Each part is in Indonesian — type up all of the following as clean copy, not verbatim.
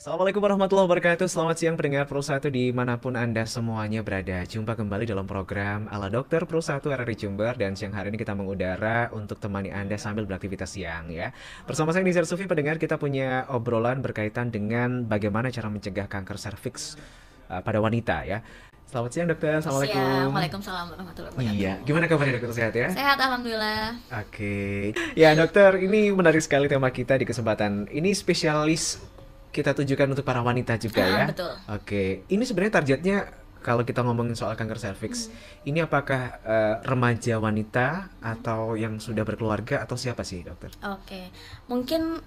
Assalamualaikum warahmatullahi wabarakatuh. Selamat siang pendengar Pro 1 dimanapun Anda semuanya berada. Jumpa kembali dalam program Ala Dokter Pro 1 RRI Jember. Dan siang hari ini kita mengudara untuk temani Anda sambil beraktivitas siang ya. Bersama saya Nizar Sufi, pendengar, kita punya obrolan berkaitan dengan bagaimana cara mencegah kanker serviks pada wanita ya. Selamat siang dokter, Siang, Assalamualaikum. Waalaikumsalam warahmatullahi Iya, wabarakatuh. gimana kabarnya dokter, sehat ya? Sehat, alhamdulillah. Oke, ya dokter, ini menarik sekali tema kita di kesempatan ini, spesialis kita tujukan untuk para wanita juga Ah, ya. betul. Oke, ini sebenarnya targetnya kalau kita ngomongin soal kanker serviks, ini apakah remaja wanita atau yang sudah berkeluarga atau siapa sih dokter? Oke, mungkin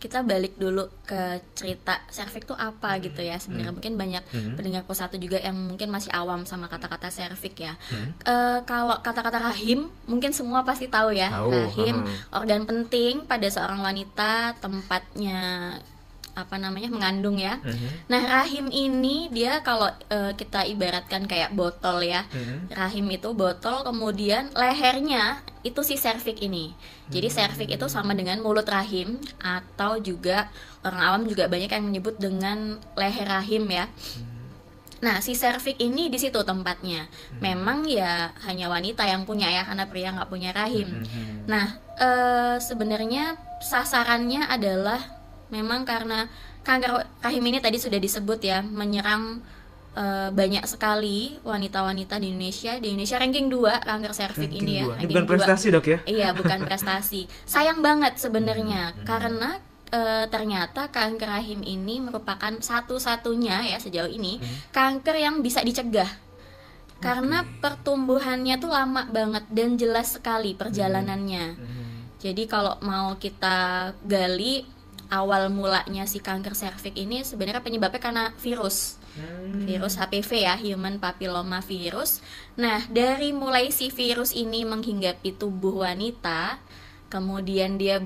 kita balik dulu ke cerita serviks itu apa gitu ya. Sebenarnya mungkin banyak pendengar satu juga yang mungkin masih awam sama kata-kata serviks ya. Kalau kata-kata rahim, mungkin semua pasti tahu ya. Tahu, Rahim, organ penting pada seorang wanita, tempatnya mengandung ya. Nah, rahim ini dia kalau kita ibaratkan kayak botol ya. Rahim itu botol, kemudian lehernya itu si serviks ini. Jadi serviks itu sama dengan mulut rahim, atau juga orang awam juga banyak yang menyebut dengan leher rahim ya. Nah, si serviks ini di situ tempatnya. Memang ya hanya wanita yang punya ya, karena pria nggak punya rahim. Nah, sebenarnya sasarannya adalah memang karena kanker rahim ini tadi sudah disebut ya, menyerang banyak sekali wanita-wanita di Indonesia. Di Indonesia ranking 2 kanker serviks Ranking ini ya, 2. Ini ranking bukan 2. prestasi dok ya? Iya, bukan prestasi. Sayang banget sebenarnya karena ternyata kanker rahim ini merupakan satu-satunya ya sejauh ini kanker yang bisa dicegah. Karena pertumbuhannya tuh lama banget dan jelas sekali perjalanannya. Jadi kalau mau kita gali awal mulanya si kanker serviks ini sebenarnya penyebabnya karena virus HPV ya, Human Papilloma Virus. Nah, dari mulai si virus ini menghinggapi tubuh wanita, kemudian dia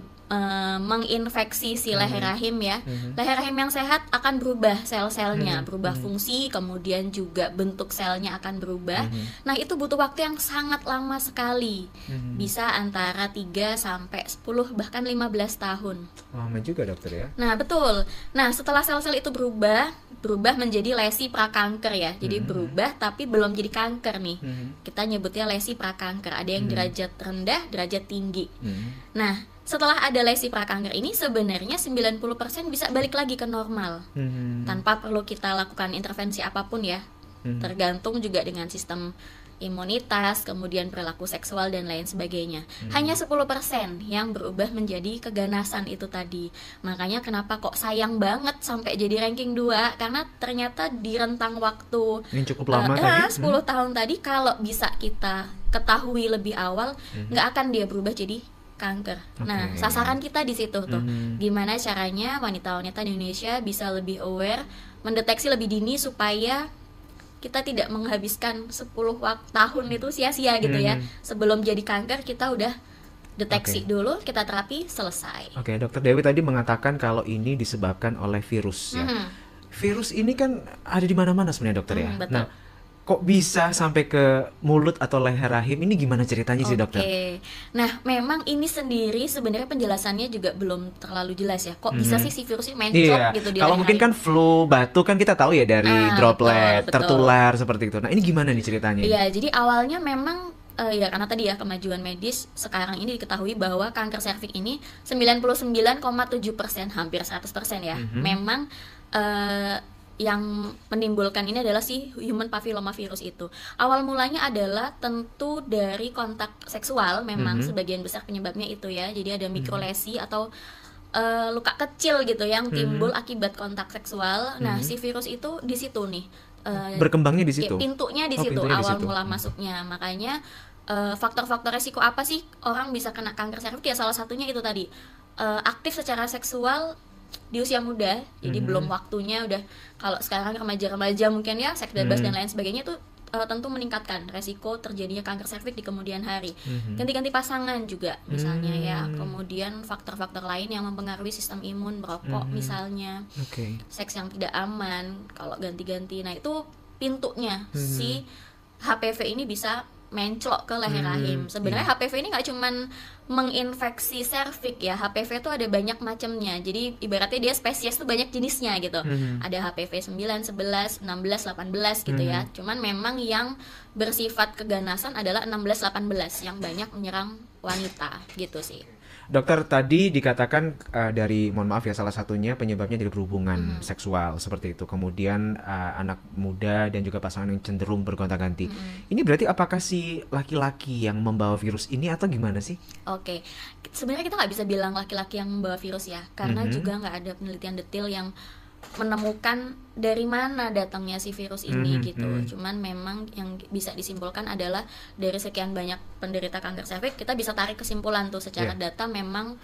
menginfeksi si leher rahim ya. Leher rahim yang sehat akan berubah sel-selnya, berubah fungsi, kemudian juga bentuk selnya akan berubah. Nah, itu butuh waktu yang sangat lama sekali. Bisa antara 3 sampai 10 bahkan 15 tahun. Lama juga dokter ya? Nah, betul. Nah, setelah sel-sel itu berubah menjadi lesi prakanker ya. Jadi berubah tapi belum jadi kanker nih. Kita nyebutnya lesi prakanker. Ada yang derajat rendah, derajat tinggi. Nah, setelah ada lesi prakanker ini sebenarnya 90% bisa balik lagi ke normal. Tanpa perlu kita lakukan intervensi apapun ya. Tergantung juga dengan sistem imunitas, kemudian perilaku seksual dan lain sebagainya. Hanya 10% yang berubah menjadi keganasan itu tadi. Makanya kenapa kok sayang banget sampai jadi ranking 2, karena ternyata di rentang waktu Yang cukup lama tadi? 10 tahun tadi, kalau bisa kita ketahui lebih awal, nggak akan dia berubah jadi kanker. Nah, sasaran kita di situ tuh. Gimana caranya wanita-wanita di Indonesia bisa lebih aware, mendeteksi lebih dini supaya kita tidak menghabiskan 10 tahun itu sia-sia gitu ya. Sebelum jadi kanker kita udah deteksi dulu, kita terapi, selesai. Oke, dokter Dewi tadi mengatakan kalau ini disebabkan oleh virus ya. Virus ini kan ada di mana-mana sebenarnya dokter ya. Betul. Nah, kok bisa sampai ke mulut atau leher rahim, ini gimana ceritanya sih dokter? Oke. Nah, memang ini sendiri sebenarnya penjelasannya juga belum terlalu jelas ya. Kok bisa sih si virus ini mencot gitu di Kalau leher mungkin rahim? kan flu batuk kan kita tahu ya dari droplet betul. tertular seperti itu. Nah, ini gimana nih ceritanya? Iya, jadi awalnya memang ya karena tadi ya kemajuan medis sekarang ini diketahui bahwa kanker serviks ini 99,7%, hampir 100% ya. Memang yang menimbulkan ini adalah si Human Papilloma Virus itu. Awal mulanya adalah tentu dari kontak seksual, memang sebagian besar penyebabnya itu ya. Jadi ada mikrolesi atau luka kecil gitu yang timbul akibat kontak seksual. Nah, si virus itu di situ nih. Berkembangnya di situ. Pintunya di Oh, situ, pintunya di awal situ. mula masuknya. Makanya faktor-faktor resiko apa sih orang bisa kena kanker serviks? Ya salah satunya itu tadi. Aktif secara seksual di usia muda, jadi belum waktunya. Udah kalau sekarang remaja-remaja mungkin ya seks bebas dan lain sebagainya itu tentu meningkatkan resiko terjadinya kanker serviks di kemudian hari. Ganti-ganti pasangan juga misalnya ya, kemudian faktor-faktor lain yang mempengaruhi sistem imun, merokok misalnya, Oke. seks yang tidak aman kalau ganti-ganti. Nah, itu pintunya si HPV ini bisa menclok ke leher rahim. Sebenarnya HPV ini nggak cuman menginfeksi serviks ya. HPV itu ada banyak macamnya. Jadi ibaratnya dia spesies tuh banyak jenisnya gitu. Ada HPV 9, 11, 16, 18 gitu ya. Cuman memang yang bersifat keganasan adalah 16, 18 yang banyak menyerang wanita gitu sih. Dokter, tadi dikatakan mohon maaf ya, salah satunya penyebabnya dari berhubungan seksual seperti itu. Kemudian anak muda dan juga pasangan yang cenderung bergonta-ganti. Ini berarti apakah si laki-laki yang membawa virus ini atau gimana sih? Oke, sebenarnya kita nggak bisa bilang laki-laki yang membawa virus ya, karena juga nggak ada penelitian detail yang menemukan dari mana datangnya si virus ini gitu. Cuman memang yang bisa disimpulkan adalah dari sekian banyak penderita kanker serviks, kita bisa tarik kesimpulan tuh secara data memang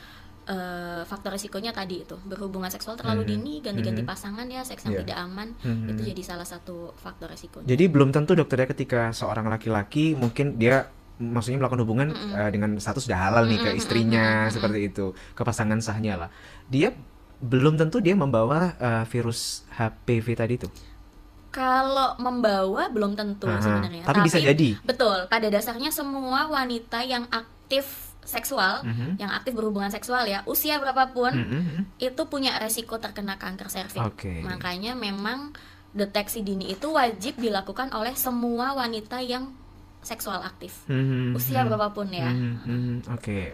faktor risikonya tadi itu berhubungan seksual terlalu dini, ganti-ganti pasangan ya, seks yang tidak aman, itu jadi salah satu faktor risikonya. Jadi belum tentu dokter ya, ketika seorang laki-laki mungkin dia maksudnya melakukan hubungan dengan status sudah halal nih ke istrinya seperti itu, ke pasangan sahnya lah, dia belum tentu dia membawa virus HPV tadi itu. Kalau membawa belum tentu sebenarnya. Tapi bisa jadi. Betul. Pada dasarnya semua wanita yang aktif seksual, yang aktif berhubungan seksual ya, usia berapapun, itu punya resiko terkena kanker serviks. Makanya memang deteksi dini itu wajib dilakukan oleh semua wanita yang seksual aktif, usia berapapun ya.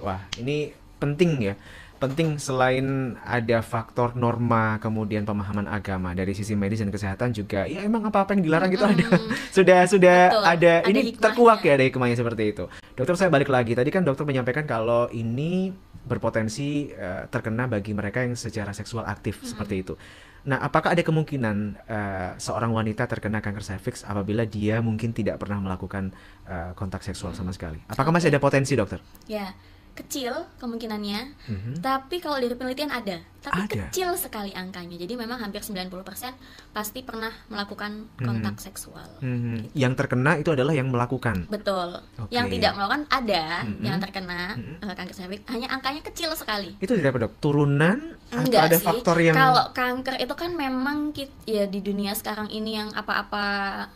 Wah, ini penting ya. Penting selain ada faktor norma, kemudian pemahaman agama dari sisi medis dan kesehatan juga. Ya emang apa-apa yang dilarang itu ada. sudah Betul, ada ini hikmahnya. terkuak ya dari hikmahnya seperti itu. Dokter, saya balik lagi. Tadi kan dokter menyampaikan kalau ini berpotensi terkena bagi mereka yang secara seksual aktif seperti itu. Nah, apakah ada kemungkinan seorang wanita terkena kanker serviks apabila dia mungkin tidak pernah melakukan kontak seksual sama sekali? Apakah masih ada potensi, dokter? Ya, kecil kemungkinannya, tapi kalau dari penelitian ada, tapi kecil sekali angkanya. Jadi memang hampir 90% pasti pernah melakukan kontak seksual. Gitu. Yang terkena itu adalah yang melakukan. Betul. Yang tidak melakukan ada yang terkena kanker serviks, hanya angkanya kecil sekali. Itu dari apa, dok? Turunan Enggak atau ada sih. faktor yang Kalau kanker itu kan memang ya di dunia sekarang ini yang apa-apa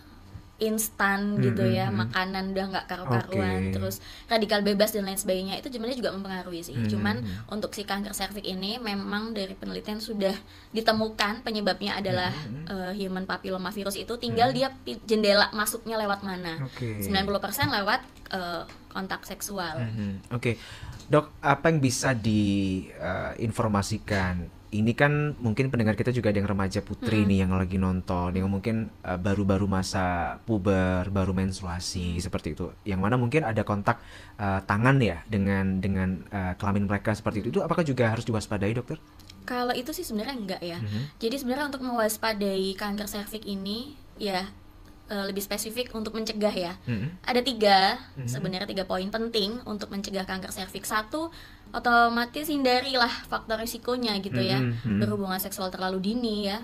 instan gitu ya, makanan udah nggak karu-karuan, terus radikal bebas dan lain sebagainya, itu sebenarnya juga mempengaruhi sih. Cuman untuk si kanker serviks ini memang dari penelitian sudah ditemukan penyebabnya adalah human papilloma virus itu, tinggal dia jendela masuknya lewat mana. 90% lewat kontak seksual. Dok, apa yang bisa diinformasikan? Ini kan mungkin pendengar kita juga ada yang remaja putri nih yang lagi nonton, yang mungkin baru-baru masa puber, baru menstruasi seperti itu, yang mana mungkin ada kontak tangan ya dengan kelamin mereka seperti itu. Itu apakah juga harus diwaspadai, dokter? Kalau itu sih sebenarnya enggak ya. Jadi sebenarnya untuk mewaspadai kanker serviks ini ya lebih spesifik untuk mencegah ya. Ada sebenarnya 3 poin penting untuk mencegah kanker serviks. 1, otomatis hindarilah faktor risikonya gitu ya. Berhubungan seksual terlalu dini ya.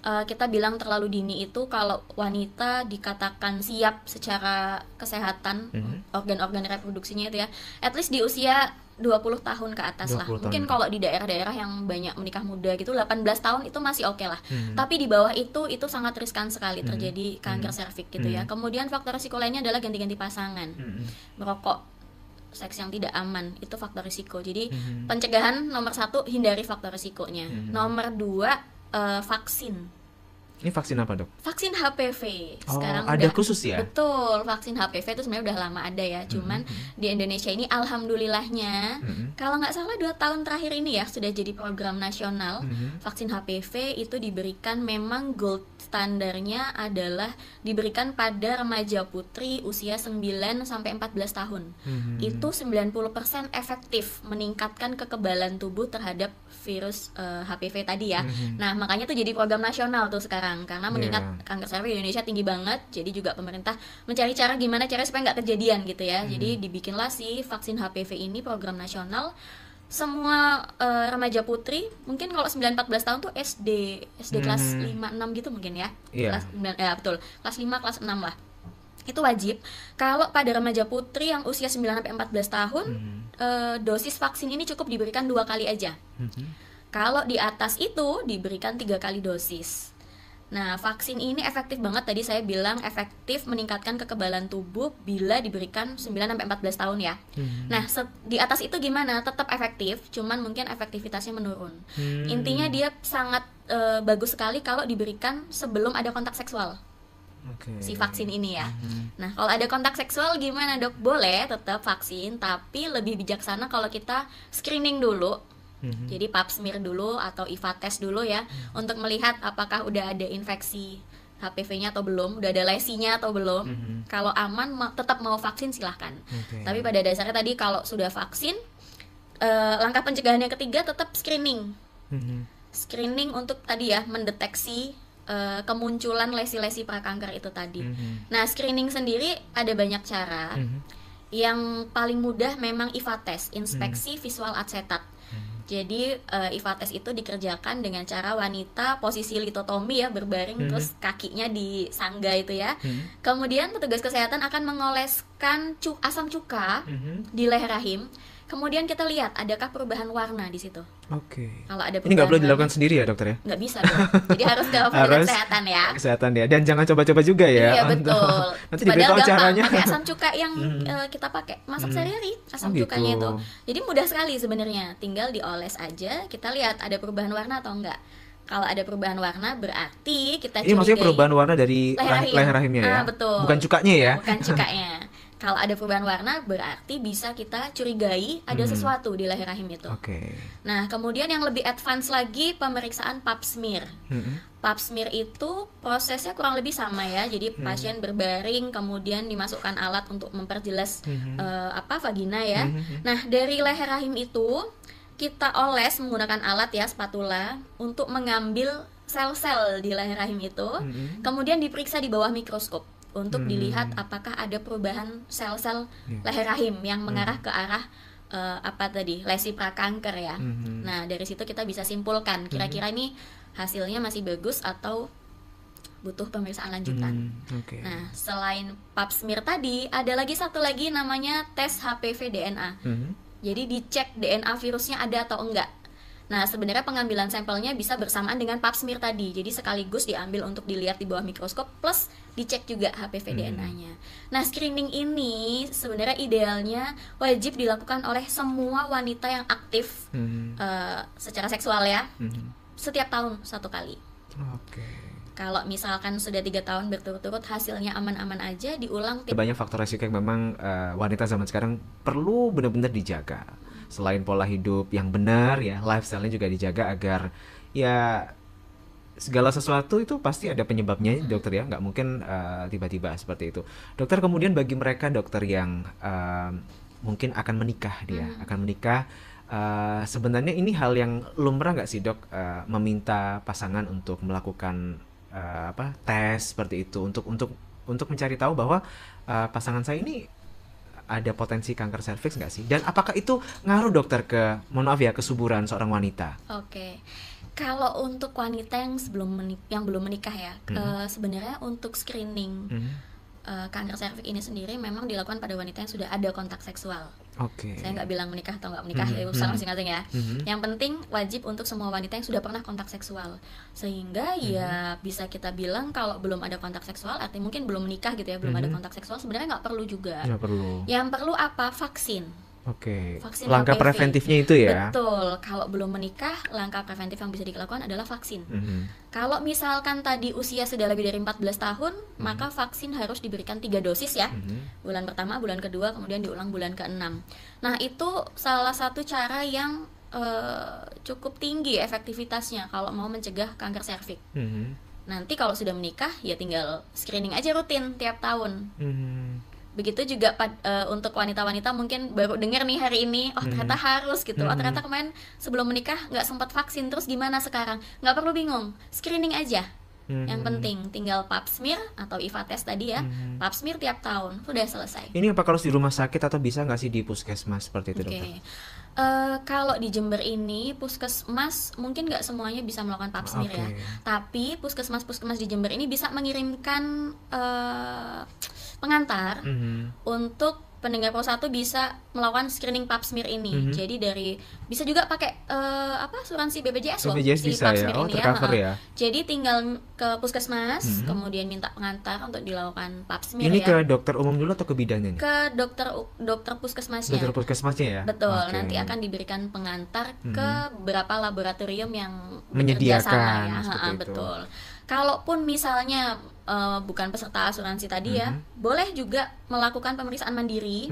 Kita bilang terlalu dini itu kalau wanita dikatakan siap secara kesehatan, organ-organ reproduksinya itu ya, at least di usia 20 tahun ke atas lah. Mungkin kalau di daerah-daerah yang banyak menikah muda gitu 18 tahun itu masih oke lah. Tapi di bawah itu sangat riskan sekali terjadi kanker serviks gitu ya. Kemudian faktor risiko lainnya adalah ganti-ganti pasangan. Merokok, seks yang tidak aman, itu faktor risiko. Jadi pencegahan nomor 1, hindari faktor risikonya. Nomor 2, vaksin. Ini vaksin apa, dok? Vaksin HPV. Sekarang ada khusus ya? Betul, vaksin HPV itu sebenarnya udah lama ada ya. Cuman di Indonesia ini alhamdulillahnya kalau nggak salah 2 tahun terakhir ini ya sudah jadi program nasional. Vaksin HPV itu diberikan, memang gold standarnya adalah diberikan pada remaja putri usia 9 sampai 14 tahun. Itu 90% efektif meningkatkan kekebalan tubuh terhadap virus HPV tadi ya. Nah, makanya tuh jadi program nasional tuh sekarang, karena mengingat kanker serviks di Indonesia tinggi banget. Jadi juga pemerintah mencari cara gimana cara supaya nggak kejadian gitu ya. Jadi dibikinlah si vaksin HPV ini, program nasional. Semua remaja putri, mungkin kalau 9-14 tahun tuh SD kelas 5-6 gitu mungkin ya. Kelas 9, ya betul, kelas 5, kelas 6 lah. Itu wajib. Kalau pada remaja putri yang usia 9-14 tahun, dosis vaksin ini cukup diberikan 2 kali aja. Kalau di atas itu diberikan 3 kali dosis. Nah, vaksin ini efektif banget, tadi saya bilang efektif meningkatkan kekebalan tubuh bila diberikan 9-14 tahun ya. Nah, di atas itu gimana? Tetap efektif, cuman mungkin efektivitasnya menurun. Intinya dia sangat bagus sekali kalau diberikan sebelum ada kontak seksual. Si vaksin ini ya. Nah, kalau ada kontak seksual gimana, Dok? Boleh tetap vaksin, tapi lebih bijaksana kalau kita screening dulu. Jadi pap smear dulu atau IVA test dulu ya, untuk melihat apakah udah ada infeksi HPV-nya atau belum, udah ada lesinya atau belum. Kalau aman tetap mau vaksin silahkan. Tapi pada dasarnya tadi kalau sudah vaksin, langkah pencegahan yang ketiga tetap screening. Screening untuk tadi ya mendeteksi kemunculan lesi-lesi prakanker itu tadi. Nah, screening sendiri ada banyak cara. Yang paling mudah memang IVA test, inspeksi visual asetat. Jadi IVA test itu dikerjakan dengan cara wanita posisi litotomi ya, berbaring terus kakinya disangga itu ya. Kemudian petugas kesehatan akan mengoleskan asam cuka di leher rahim. Kemudian kita lihat adakah perubahan warna di situ. Kalau ada ini nggak perlu warna, dilakukan sendiri ya dokter ya? Nggak bisa dong. Jadi harus ke petugas kesehatan ya. Kesehatan ya, dan jangan coba-coba juga ya. Iya betul. Nanti Padahal diberitahu gampang caranya. pakai asam cuka yang kita pakai masak sehari-hari, asam cukanya itu. Jadi mudah sekali sebenarnya. Tinggal dioles aja, kita lihat ada perubahan warna atau enggak. Kalau ada perubahan warna berarti kita curigai. Ini maksudnya perubahan warna dari leher rahimnya ya? Betul. Bukan cukanya ya? Bukan cukanya. Kalau ada perubahan warna berarti bisa kita curigai ada sesuatu di leher rahim itu. Nah, kemudian yang lebih advance lagi pemeriksaan pap smear. Pap smear itu prosesnya kurang lebih sama ya. Jadi pasien berbaring, kemudian dimasukkan alat untuk memperjelas vagina ya. Nah, dari leher rahim itu kita oles menggunakan alat ya, spatula, untuk mengambil sel-sel di leher rahim itu. Kemudian diperiksa di bawah mikroskop untuk dilihat apakah ada perubahan sel-sel leher rahim yang mengarah ke arah lesi prakanker ya. Nah, dari situ kita bisa simpulkan kira-kira ini hasilnya masih bagus atau butuh pemeriksaan lanjutan. Nah, selain pap smear tadi, ada lagi satu lagi namanya tes HPV DNA. Jadi dicek DNA virusnya ada atau enggak. Nah, sebenarnya pengambilan sampelnya bisa bersamaan dengan pap smear tadi. Jadi sekaligus diambil untuk dilihat di bawah mikroskop plus dicek juga HPV DNA-nya. Nah, screening ini sebenarnya idealnya wajib dilakukan oleh semua wanita yang aktif secara seksual ya. Setiap tahun 1 kali. Kalau misalkan sudah 3 tahun berturut-turut hasilnya aman-aman aja, diulang. Banyak faktor resiko yang memang wanita zaman sekarang perlu benar-benar dijaga. Selain pola hidup yang benar ya, lifestyle-nya juga dijaga agar ya segala sesuatu itu pasti ada penyebabnya dokter ya, nggak mungkin tiba-tiba seperti itu. Dokter, kemudian bagi mereka dokter yang mungkin akan menikah akan menikah, sebenarnya ini hal yang lumrah nggak sih dok, meminta pasangan untuk melakukan tes seperti itu untuk mencari tahu bahwa pasangan saya ini ada potensi kanker serviks nggak sih? Dan apakah itu ngaruh dokter ke, mohon maaf ya, kesuburan seorang wanita? Kalau untuk wanita yang belum menikah ya, sebenarnya untuk screening kanker serviks ini sendiri memang dilakukan pada wanita yang sudah ada kontak seksual. Saya nggak bilang menikah atau nggak menikah, ya urusan masing-masing ya. Yang penting wajib untuk semua wanita yang sudah pernah kontak seksual, sehingga ya bisa kita bilang kalau belum ada kontak seksual, artinya mungkin belum menikah gitu ya, belum ada kontak seksual, sebenarnya nggak perlu juga. Yang perlu apa? Vaksin. Vaksin Langkah HPV. preventifnya itu ya. Betul. Kalau belum menikah, langkah preventif yang bisa dilakukan adalah vaksin. Kalau misalkan tadi usia sudah lebih dari 14 tahun, maka vaksin harus diberikan 3 dosis ya. Bulan pertama, bulan kedua, kemudian diulang bulan ke-6. Nah, itu salah satu cara yang cukup tinggi efektivitasnya kalau mau mencegah kanker serviks. Nanti kalau sudah menikah, ya tinggal screening aja rutin tiap tahun. Begitu juga untuk wanita-wanita mungkin baru dengar nih hari ini, ternyata harus gitu. Ternyata kemarin sebelum menikah nggak sempat vaksin, terus gimana sekarang? Nggak perlu bingung, screening aja. Yang penting tinggal pap smear atau IVA test tadi ya. Pap smear tiap tahun, sudah selesai. Ini apa kalau di rumah sakit atau bisa nggak sih di puskesmas seperti itu dokter? Kalau di Jember ini puskesmas mungkin nggak semuanya bisa melakukan pap smear ya. Tapi puskesmas di Jember ini bisa mengirimkan pengantar untuk pendengar Pro 1 bisa melakukan screening pap smear ini. Jadi bisa juga pakai asuransi BPJS loh, BPJS si bisa pap ya? smear Oh, ini tercover ya? Jadi tinggal ke puskesmas, kemudian minta pengantar untuk dilakukan pap smear Ini ya. ke dokter umum dulu atau ke bidannya nih? Ke dokter puskesmasnya. Dokter puskesmasnya ya? Betul, Oke. nanti akan diberikan pengantar ke beberapa laboratorium yang Menyediakan bekerja sama ya. seperti itu. Betul. Kalaupun misalnya bukan peserta asuransi tadi ya, boleh juga melakukan pemeriksaan mandiri.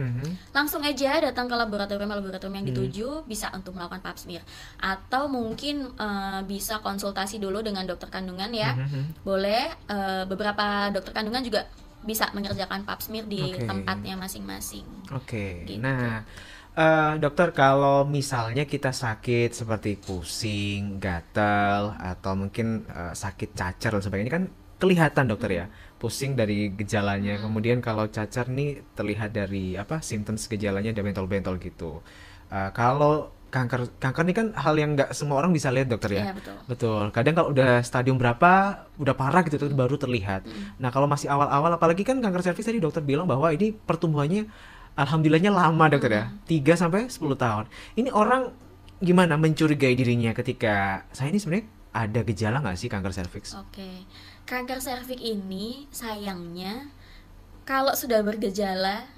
Langsung aja datang ke laboratorium yang dituju, bisa untuk melakukan pap smear. Atau mungkin bisa konsultasi dulu dengan dokter kandungan ya. Boleh, beberapa dokter kandungan juga bisa mengerjakan pap smear di tempatnya masing-masing. Oke. Gitu. Nah, dokter, kalau misalnya kita sakit seperti pusing, gatal, atau mungkin sakit cacar dan sebagainya, ini kan kelihatan dokter ya, pusing dari gejalanya. Kemudian kalau cacar nih terlihat dari symptoms gejalanya ada bentol-bentol gitu. Kalau kanker ini kan hal yang nggak semua orang bisa lihat dokter ya. Iya, betul. Betul. Kadang kalau udah stadium berapa, udah parah gitu tuh baru terlihat. Nah, kalau masih awal-awal, apalagi kan kanker serviks tadi dokter bilang bahwa ini pertumbuhannya alhamdulillahnya lama dokter ya, 3 sampai 10 tahun. Ini orang gimana mencurigai dirinya ketika saya ini sebenarnya ada gejala nggak sih kanker serviks? Oke. Kanker serviks ini sayangnya kalau sudah bergejala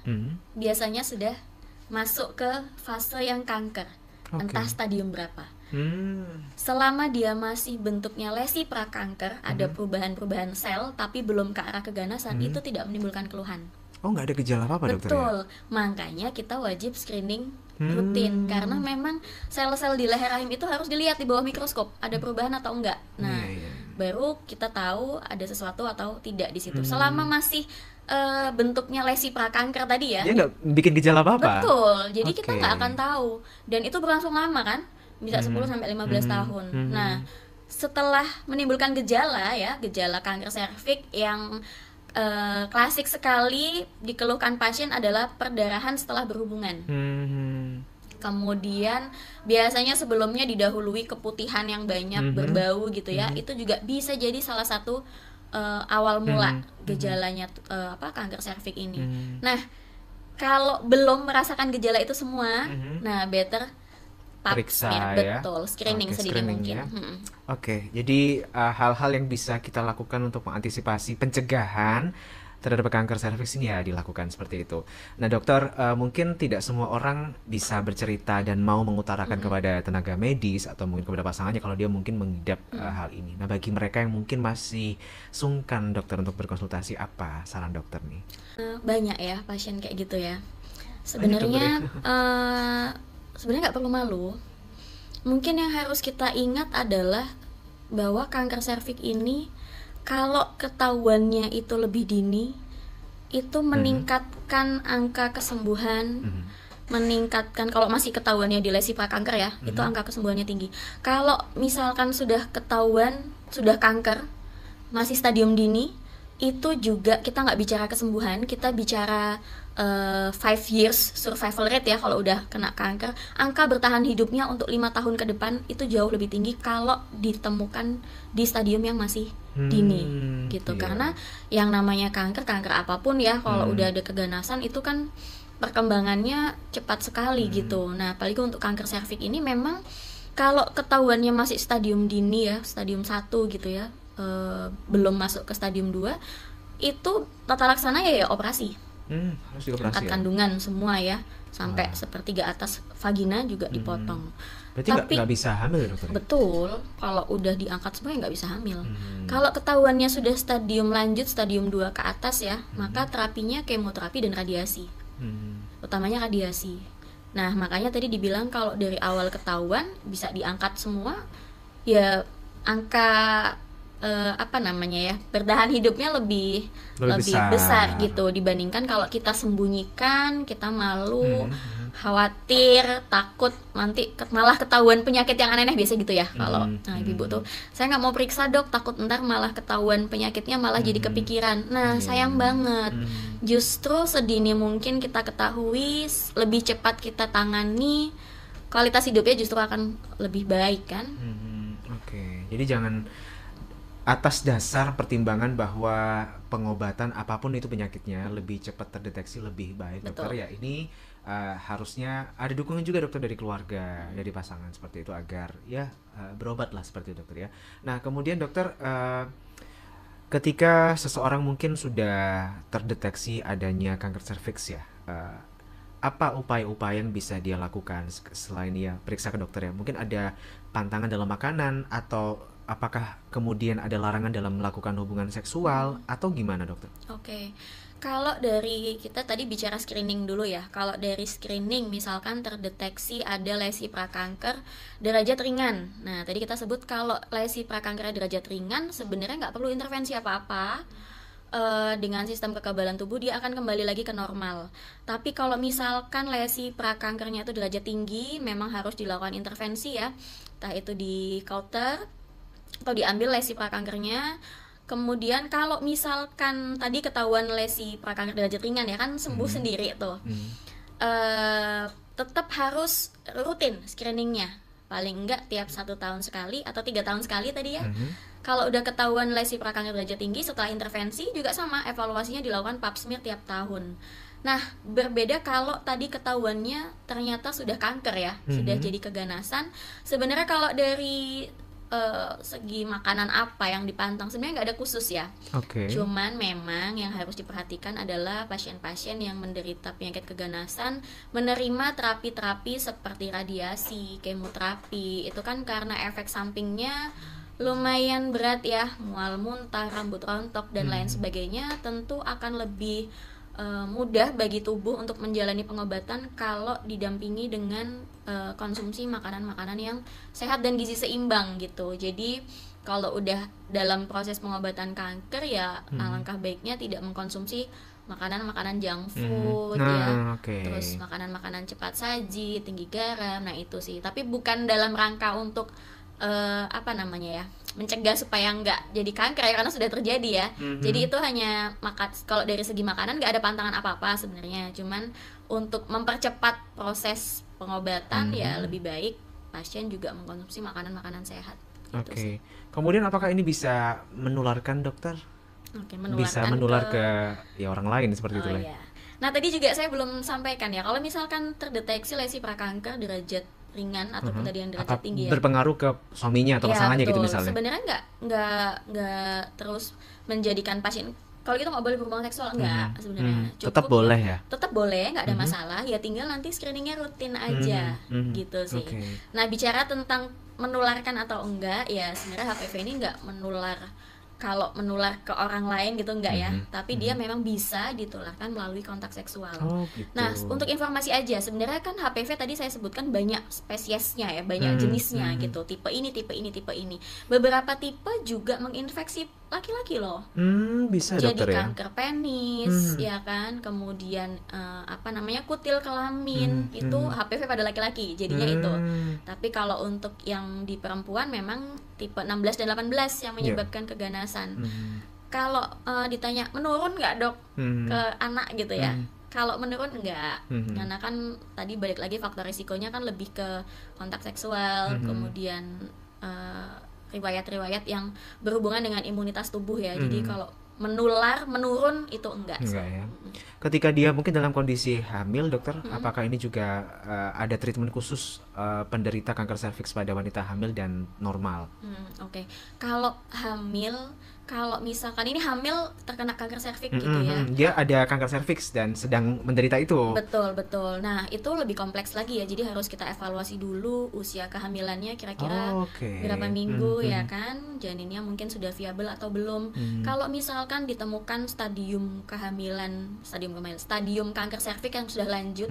biasanya sudah masuk ke fase yang kanker. Entah stadium berapa. Selama dia masih bentuknya lesi prakanker, ada perubahan-perubahan sel tapi belum ke arah keganasan, itu tidak menimbulkan keluhan. Oh, nggak ada gejala apa-apa dokter ya? Betul, makanya kita wajib screening rutin karena memang sel-sel di leher rahim itu harus dilihat di bawah mikroskop ada perubahan atau enggak. Nah, baru kita tahu ada sesuatu atau tidak di situ. Selama masih bentuknya lesi prakanker tadi ya, Dia nggak bikin gejala apa-apa? betul, jadi kita nggak akan tahu, dan itu berlangsung lama kan, bisa 10 sampai 15 tahun. Nah, setelah menimbulkan gejala ya, gejala kanker serviks yang klasik sekali dikeluhkan pasien adalah perdarahan setelah berhubungan. Kemudian biasanya sebelumnya didahului keputihan yang banyak berbau gitu ya, itu juga bisa jadi salah satu awal mula gejalanya kanker serviks ini. Nah, kalau belum merasakan gejala itu semua, nah better pap Periksa smear, ya. betul, screening sedini Screening mungkin. ya. Oke, jadi hal-hal yang bisa kita lakukan untuk mengantisipasi pencegahan terhadap kanker serviks ini ya dilakukan seperti itu. Nah dokter, mungkin tidak semua orang bisa bercerita dan mau mengutarakan kepada tenaga medis atau mungkin kepada pasangannya kalau dia mungkin mengidap hal ini. Nah bagi mereka yang mungkin masih sungkan dokter untuk berkonsultasi, apa saran dokter nih? Banyak ya pasien kayak gitu ya. Sebenarnya sebenarnya nggak perlu malu. Mungkin yang harus kita ingat adalah bahwa kanker serviks ini kalau ketahuannya itu lebih dini, itu meningkatkan angka kesembuhan, meningkatkan kalau masih ketahuannya di lesi prakanker ya, itu angka kesembuhannya tinggi. Kalau misalkan sudah ketahuan sudah kanker, masih stadium dini, itu juga kita nggak bicara kesembuhan, kita bicara 5 years survival rate ya. Kalau udah kena kanker, angka bertahan hidupnya untuk 5 tahun ke depan itu jauh lebih tinggi kalau ditemukan di stadium yang masih dini gitu. Karena yang namanya kanker apapun ya, kalau udah ada keganasan itu kan perkembangannya cepat sekali gitu. Nah apalagi untuk kanker serviks ini memang kalau ketahuannya masih stadium dini ya, stadium 1 gitu ya, belum masuk ke stadium 2, itu tata laksana ya operasi. Harus dioperasi Angkat ya? kandungan semua ya, sampai sepertiga atas vagina juga dipotong. Berarti nggak bisa hamil ya dokter? Betul, kalau udah diangkat semua ya nggak bisa hamil. Kalau ketahuannya sudah stadium lanjut, stadium 2 ke atas ya, maka terapinya kemoterapi dan radiasi. Utamanya radiasi. Nah makanya tadi dibilang kalau dari awal ketahuan bisa diangkat semua, ya angka bertahan hidupnya lebih besar gitu dibandingkan kalau kita sembunyikan, kita malu, khawatir, takut nanti malah ketahuan penyakit yang aneh-aneh biasa gitu ya. Kalau ibu tuh, saya nggak mau periksa dok, takut ntar malah ketahuan penyakitnya, malah jadi kepikiran. Nah sayang banget. Justru sedini mungkin kita ketahui, lebih cepat kita tangani, kualitas hidupnya justru akan lebih baik kan. Oke. Jadi jangan atas dasar pertimbangan bahwa pengobatan apapun itu penyakitnya lebih cepat terdeteksi lebih baik dokter Betul. ya ini harusnya ada dukungan juga dokter dari keluarga dari pasangan seperti itu agar ya berobat lah seperti itu dokter ya. Nah kemudian dokter ketika seseorang mungkin sudah terdeteksi adanya kanker serviks ya apa upaya-upaya yang bisa dia lakukan selain dia periksa ke dokter ya? Mungkin ada pantangan dalam makanan atau apakah kemudian ada larangan dalam melakukan hubungan seksual atau gimana dokter? Oke, kalau dari kita tadi bicara screening dulu ya. Kalau dari screening misalkan terdeteksi ada lesi prakanker derajat ringan. Nah, tadi kita sebut kalau lesi prakanker derajat ringan sebenarnya nggak perlu intervensi apa-apa. Dengan sistem kekebalan tubuh dia akan kembali lagi ke normal. Tapi kalau misalkan lesi prakankernya itu derajat tinggi, memang harus dilakukan intervensi ya. Entah itu di counter atau diambil lesi prakankernya. Kemudian kalau misalkan tadi ketahuan lesi prakanker derajat ringan ya kan sembuh sendiri tuh. Tetap harus rutin screeningnya. Paling enggak tiap 1 tahun sekali atau 3 tahun sekali tadi ya. Kalau udah ketahuan lesi prakanker derajat tinggi setelah intervensi juga sama evaluasinya dilakukan pap smear tiap tahun. Nah, berbeda kalau tadi ketahuannya ternyata sudah kanker ya, sudah jadi keganasan. Sebenarnya kalau dari segi makanan apa yang dipantang sebenarnya nggak ada khusus ya. Oke. Cuman memang yang harus diperhatikan adalah pasien-pasien yang menderita penyakit keganasan menerima terapi-terapi seperti radiasi, kemoterapi. Itu kan karena efek sampingnya lumayan berat ya, mual muntah, rambut rontok dan lain sebagainya, tentu akan lebih mudah bagi tubuh untuk menjalani pengobatan kalau didampingi dengan konsumsi makanan-makanan yang sehat dan gizi seimbang gitu. Jadi kalau udah dalam proses pengobatan kanker ya alangkah baiknya tidak mengkonsumsi makanan-makanan junk food ya. Terus makanan-makanan cepat saji, tinggi garam. Nah, itu sih. Tapi bukan dalam rangka untuk apa namanya ya, mencegah supaya nggak jadi kanker ya, karena sudah terjadi ya. Jadi itu hanya kalau dari segi makanan nggak ada pantangan apa-apa sebenarnya, cuman untuk mempercepat proses pengobatan ya lebih baik pasien juga mengkonsumsi makanan-makanan sehat. Oke. Kemudian apakah ini bisa menularkan dokter? Oke, Bisa menular ke ya orang lain seperti itu lah. iya. Nah, tadi juga saya belum sampaikan ya, kalau misalkan terdeteksi lesi prakanker derajat ringan ataupun tadi yang derajat tinggi ya, berpengaruh ke suaminya atau ya, pasangannya gitu betul. misalnya. Sebenarnya nggak terus menjadikan pasien kalau gitu nggak boleh berhubungan seksual, enggak sebenarnya. Tetap boleh ya. Tetap boleh, nggak ada masalah. Ya tinggal nanti screeningnya rutin aja gitu sih. Nah, bicara tentang menularkan atau enggak ya, sebenarnya HPV ini nggak menular. Kalau menular ke orang lain gitu enggak ya, tapi dia memang bisa ditularkan melalui kontak seksual. Gitu. Nah, untuk informasi aja, sebenarnya kan HPV tadi saya sebutkan banyak spesiesnya ya, banyak jenisnya gitu. Tipe ini, tipe ini, tipe ini. Beberapa tipe juga menginfeksi laki-laki loh. Bisa Jadi dokter ya. kanker penis, ya kan, kemudian apa namanya kutil kelamin, itu HPV pada laki-laki, jadinya itu. Tapi kalau untuk yang di perempuan memang tipe 16 dan 18 yang menyebabkan keganasan. Kalau ditanya menurun nggak dok ke anak gitu ya? Kalau menurun enggak, karena kan tadi balik lagi faktor risikonya kan lebih ke kontak seksual, kemudian riwayat-riwayat yang berhubungan dengan imunitas tubuh ya. Jadi kalau menurun itu enggak ya. Ketika dia mungkin dalam kondisi hamil dokter, apakah ini juga ada treatment khusus penderita kanker serviks pada wanita hamil dan normal? Oke. Kalau hamil, kalau misalkan ini hamil terkena kanker serviks gitu ya, dia ada kanker serviks dan sedang menderita itu. Betul. Nah, itu lebih kompleks lagi ya. Jadi harus kita evaluasi dulu usia kehamilannya kira-kira berapa minggu ya kan, janinnya mungkin sudah viabel atau belum. Kalau misalkan ditemukan stadium kanker serviks yang sudah lanjut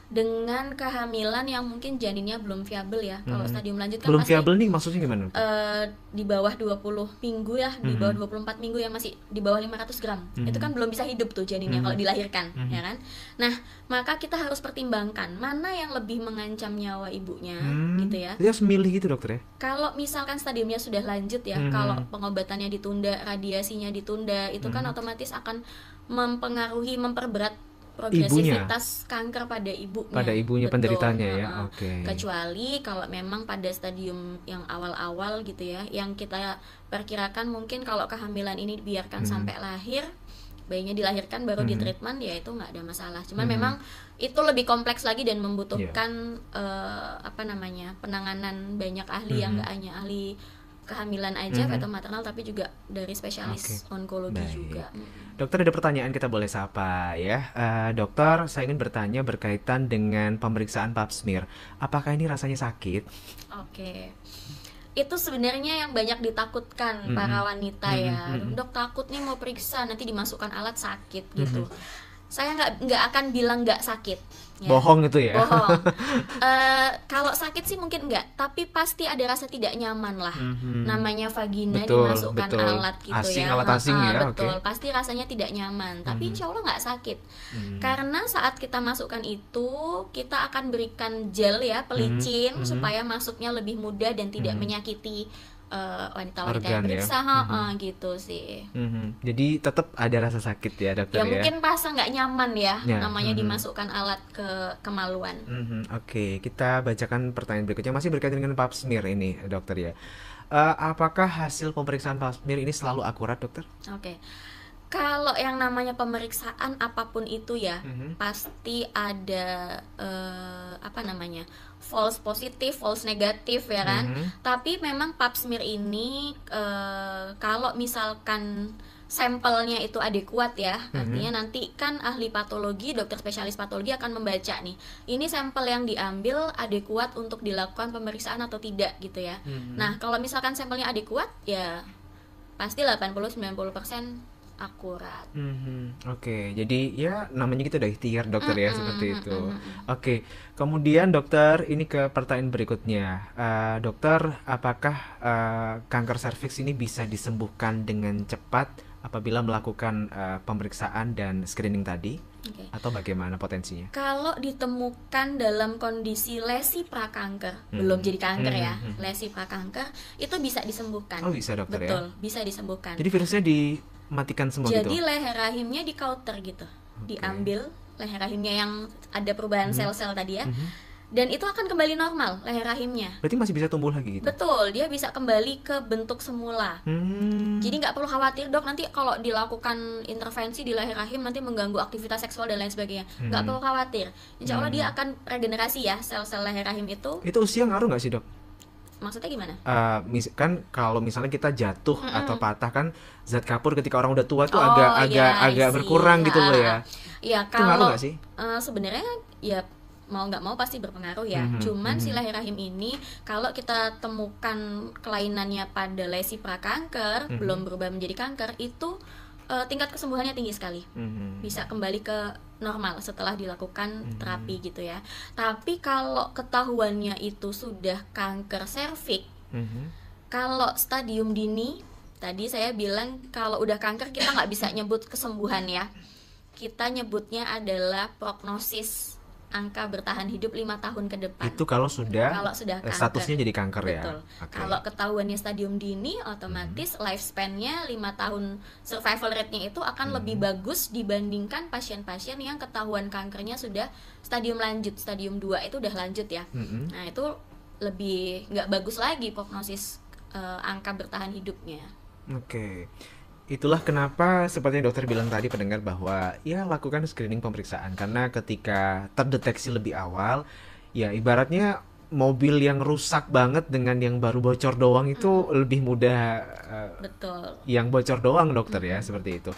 dengan kehamilan yang mungkin janinnya belum viabel ya. Kalau stadium lanjut kan belum pasti viabel nih maksudnya gimana? Di bawah 20 minggu ya, di bawah 24 minggu ya, masih di bawah 500 gram. Itu kan belum bisa hidup tuh janinnya kalau dilahirkan, ya kan? Nah, maka kita harus pertimbangkan mana yang lebih mengancam nyawa ibunya gitu ya. Dia harus milih gitu dokter ya. Kalau misalkan stadiumnya sudah lanjut ya, kalau pengobatannya ditunda, radiasinya ditunda, itu kan otomatis akan memperberat progresivitas kanker pada pada ibunya betul. penderitanya ya. Heeh. Oke. Kecuali kalau memang pada stadium yang awal-awal gitu ya, yang kita perkirakan mungkin kalau kehamilan ini dibiarkan sampai lahir, bayinya dilahirkan baru di treatment, ya itu nggak ada masalah. Cuman memang itu lebih kompleks lagi dan membutuhkan penanganan banyak ahli, yang nggak hanya ahli kehamilan aja, fetal maternal, tapi juga dari spesialis onkologi Baik. juga. Dokter, ada pertanyaan kita boleh sapa ya. Dokter, saya ingin bertanya berkaitan dengan pemeriksaan pap smear. Apakah ini rasanya sakit? Oke. Itu sebenarnya yang banyak ditakutkan para wanita ya. Dok, takut nih mau periksa nanti dimasukkan alat sakit gitu. Saya nggak akan bilang nggak sakit. Ya. Bohong itu ya? Bohong. Kalau sakit sih mungkin enggak, tapi pasti ada rasa tidak nyaman lah. Namanya vagina dimasukkan alat gitu asing, ya. Alat asing ya. Betul, pasti rasanya tidak nyaman. Tapi insya Allah nggak sakit. Karena saat kita masukkan itu, kita akan berikan gel ya, pelicin supaya masuknya lebih mudah dan tidak menyakiti wanita-wanita yang periksa, gitu sih. Jadi tetap ada rasa sakit ya, dokter ya? Mungkin rasa nggak nyaman ya, namanya dimasukkan alat ke kemaluan. Oke, kita bacakan pertanyaan berikutnya, masih berkaitan dengan pap smear ini, dokter ya. Apakah hasil pemeriksaan pap smear ini selalu akurat, dokter? Oke. Kalau yang namanya pemeriksaan apapun itu ya, pasti ada false positif, false negatif ya kan. Tapi memang pap smear ini kalau misalkan sampelnya itu adekuat ya, artinya nanti kan ahli patologi, dokter spesialis patologi akan membaca nih, ini sampel yang diambil adekuat untuk dilakukan pemeriksaan atau tidak gitu ya. Nah, kalau misalkan sampelnya adekuat ya pasti 80-90% akurat. Oke, jadi ya namanya kita udah ikhtiar, dokter ya, seperti itu. Oke, kemudian dokter, ini ke pertanyaan berikutnya. Dokter, apakah kanker serviks ini bisa disembuhkan dengan cepat apabila melakukan pemeriksaan dan screening tadi? Atau bagaimana potensinya? Kalau ditemukan dalam kondisi lesi prakanker, belum jadi kanker ya, lesi prakanker, itu bisa disembuhkan. Oh, bisa, dokter. Betul, ya? bisa disembuhkan. Jadi virusnya dimatikan semua gitu? Jadi leher rahimnya di counter gitu, diambil leher rahimnya yang ada perubahan sel-sel tadi ya, dan itu akan kembali normal leher rahimnya. Berarti masih bisa tumbuh lagi gitu? Betul, dia bisa kembali ke bentuk semula. Jadi nggak perlu khawatir, dok, nanti kalau dilakukan intervensi di leher rahim nanti mengganggu aktivitas seksual dan lain sebagainya. Nggak perlu khawatir, insya Allah dia akan regenerasi ya, sel-sel leher rahim itu. Itu usia ngaruh nggak sih, dok? Maksudnya gimana? Kan kalau misalnya kita jatuh atau patah kan, zat kapur ketika orang udah tua tuh agak berkurang gitu loh ya. Iya, itu ngaruh kalau nggak sih? Sebenarnya ya mau nggak mau pasti berpengaruh ya. Cuman si leher rahim ini kalau kita temukan kelainannya pada lesi prakanker, belum berubah menjadi kanker, itu tingkat kesembuhannya tinggi sekali. Bisa kembali ke normal setelah dilakukan terapi gitu ya. Tapi kalau ketahuannya itu sudah kanker serviks, kalau stadium dini, tadi saya bilang kalau udah kanker kita nggak bisa nyebut kesembuhan ya. Kita nyebutnya adalah prognosis, angka bertahan hidup 5 tahun ke depan. Itu kalau sudah kanker. Statusnya jadi kanker. Betul. Ya. Okay. Kalau ketahuannya stadium dini, otomatis lifespan-nya 5 tahun, survival rate-nya itu akan lebih bagus dibandingkan pasien-pasien yang ketahuan kankernya sudah stadium lanjut, stadium 2 itu udah lanjut ya. Nah, itu lebih nggak bagus lagi prognosis angka bertahan hidupnya. Oke. Itulah kenapa seperti yang dokter bilang tadi, pendengar, bahwa ya lakukan screening pemeriksaan, karena ketika terdeteksi lebih awal, ya ibaratnya mobil yang rusak banget dengan yang baru bocor doang itu lebih mudah. Betul. Yang bocor doang, dokter ya, seperti itu.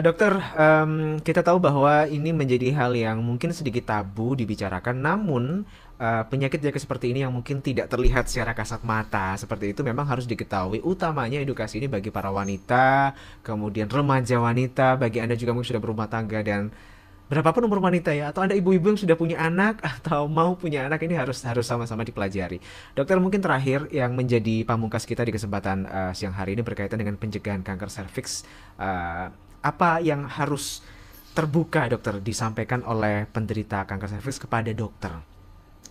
Dokter, kita tahu bahwa ini menjadi hal yang mungkin sedikit tabu dibicarakan, namun penyakit seperti ini yang mungkin tidak terlihat secara kasat mata seperti itu memang harus diketahui. Utamanya edukasi ini bagi para wanita, kemudian remaja wanita, bagi Anda juga mungkin sudah berumah tangga dan berapapun umur wanita ya, atau Anda ibu-ibu yang sudah punya anak atau mau punya anak, ini harus sama-sama dipelajari. Dokter, mungkin terakhir yang menjadi pamungkas kita di kesempatan siang hari ini berkaitan dengan pencegahan kanker serviks. Apa yang harus terbuka, dokter, disampaikan oleh penderita kanker serviks kepada dokter?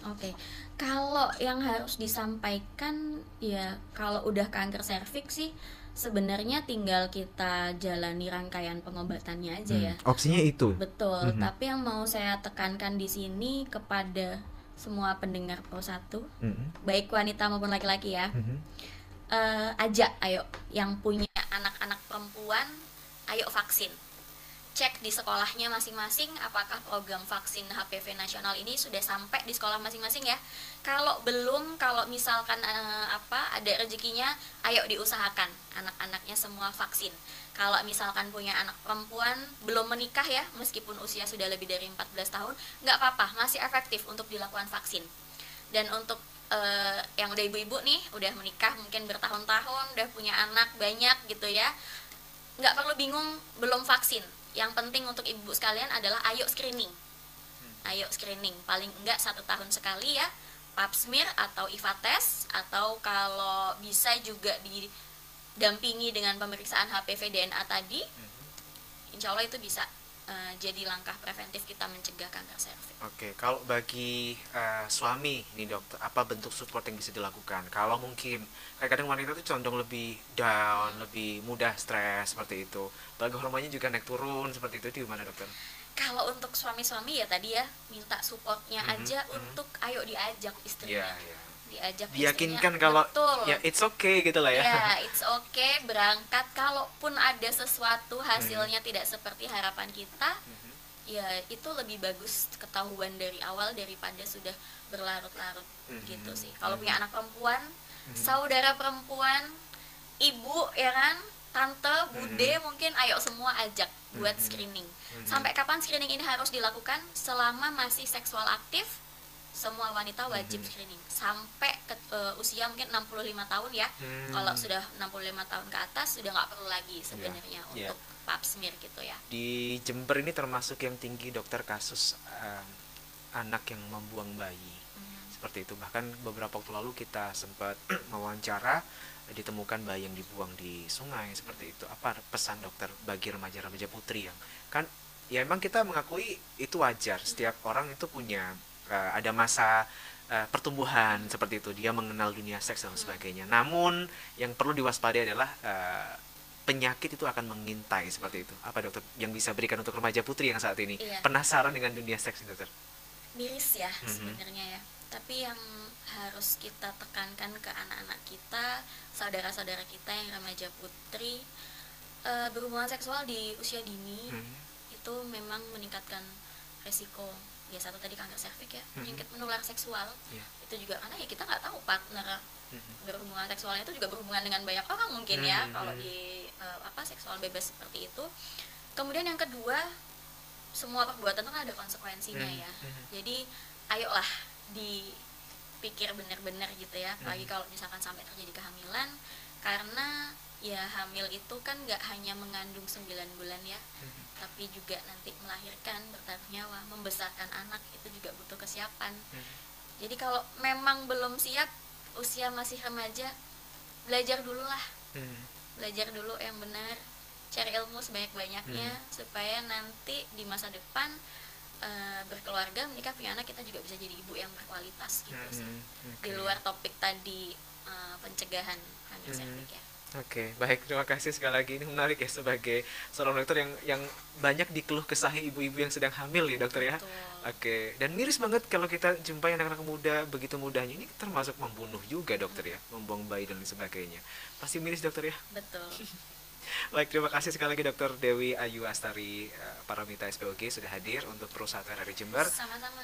Oke, kalau yang harus disampaikan ya, kalau udah kanker serviks sih sebenarnya tinggal kita jalani rangkaian pengobatannya aja ya. Opsinya itu. Betul, tapi yang mau saya tekankan di sini kepada semua pendengar Pro 1, baik wanita maupun laki-laki ya, ajak, ayo, yang punya anak-anak perempuan, ayo vaksin. Cek di sekolahnya masing-masing apakah program vaksin HPV nasional ini sudah sampai di sekolah masing-masing ya. Kalau belum, kalau misalkan ada rezekinya, ayo diusahakan anak-anaknya semua vaksin. Kalau misalkan punya anak perempuan belum menikah ya, meskipun usia sudah lebih dari 14 tahun, nggak apa-apa, masih efektif untuk dilakukan vaksin. Dan untuk yang udah ibu-ibu nih, udah menikah mungkin bertahun-tahun, udah punya anak banyak gitu ya, nggak perlu bingung belum vaksin. Yang penting untuk ibu sekalian adalah ayo screening. Ayo screening, paling enggak 1 tahun sekali ya, pap smear atau IVA test, atau kalau bisa juga didampingi dengan pemeriksaan HPV DNA tadi. Insya Allah itu bisa jadi langkah preventif kita mencegah kanker serviks. Oke, kalau bagi suami nih dokter, apa bentuk support yang bisa dilakukan? Kalau mungkin kadang-kadang wanita tuh condong lebih down, lebih mudah stres seperti itu. Bagi hormonnya juga naik turun seperti itu, di mana dokter? Kalau untuk suami-suami ya tadi ya, minta supportnya aja untuk ayo diajak istrinya. Diajak diyakinkan istrinya, kalau betul. Ya it's okay gitu lah ya. Ya it's okay, berangkat. Kalaupun ada sesuatu hasilnya tidak seperti harapan kita, ya itu lebih bagus ketahuan dari awal daripada sudah berlarut-larut gitu sih. Kalau punya anak perempuan, saudara perempuan, ibu ya kan, tante, bude, mungkin ayo semua ajak buat screening. Sampai kapan screening ini harus dilakukan? Selama masih seksual aktif, semua wanita wajib screening sampai ke usia mungkin 65 tahun ya. Kalau sudah 65 tahun ke atas sudah nggak perlu lagi sebenarnya untuk pap smear gitu ya. Di Jember ini termasuk yang tinggi dokter kasus anak yang membuang bayi. Seperti itu. Bahkan beberapa waktu lalu kita sempat mewawancara, ditemukan bayi yang dibuang di sungai seperti itu. Apa pesan dokter bagi remaja-remaja putri yang kan ya emang kita mengakui itu wajar, setiap orang itu punya ada masa pertumbuhan seperti itu, dia mengenal dunia seks dan sebagainya. Namun yang perlu diwaspadai adalah penyakit itu akan mengintai seperti itu. Apa dokter yang bisa berikan untuk remaja putri yang saat ini penasaran dengan dunia seks, dokter? Miris ya sebenarnya ya. Tapi yang harus kita tekankan ke anak-anak kita, saudara-saudara kita yang remaja putri, berhubungan seksual di usia dini itu memang meningkatkan resiko ya, satu tadi kanker serviks ya, penyakit menular seksual. Itu juga karena ya kita nggak tahu partner berhubungan seksualnya itu juga berhubungan dengan banyak orang mungkin ya, kalau di seksual bebas seperti itu. Kemudian yang kedua, semua perbuatan itu kan ada konsekuensinya ya. Jadi ayolah dipikir benar-benar gitu ya, apalagi kalau misalkan sampai terjadi kehamilan, karena ya hamil itu kan nggak hanya mengandung 9 bulan ya, tapi juga nanti melahirkan, bertaruh nyawa, membesarkan anak, itu juga butuh kesiapan. Jadi kalau memang belum siap, usia masih remaja, belajar dulu lah, belajar dulu yang benar, cari ilmu sebanyak-banyaknya, supaya nanti di masa depan berkeluarga, menikah, punya anak, kita juga bisa jadi ibu yang berkualitas gitu sih. Di luar topik tadi pencegahan kanker serviks ya. Oke, baik, terima kasih sekali lagi. Ini menarik ya, sebagai seorang dokter yang banyak dikeluh kesahi ibu-ibu yang sedang hamil ya dokter ya. Betul. Oke, dan miris banget kalau kita jumpai anak-anak muda begitu mudahnya. Ini termasuk membunuh juga dokter ya, membuang bayi dan lain sebagainya. Pasti miris dokter ya. Betul. Baik, terima kasih sekali lagi Dokter Dewi Ayu Astari Paramita SPOG sudah hadir untuk Pro 1 RRI Jember. Sama-sama.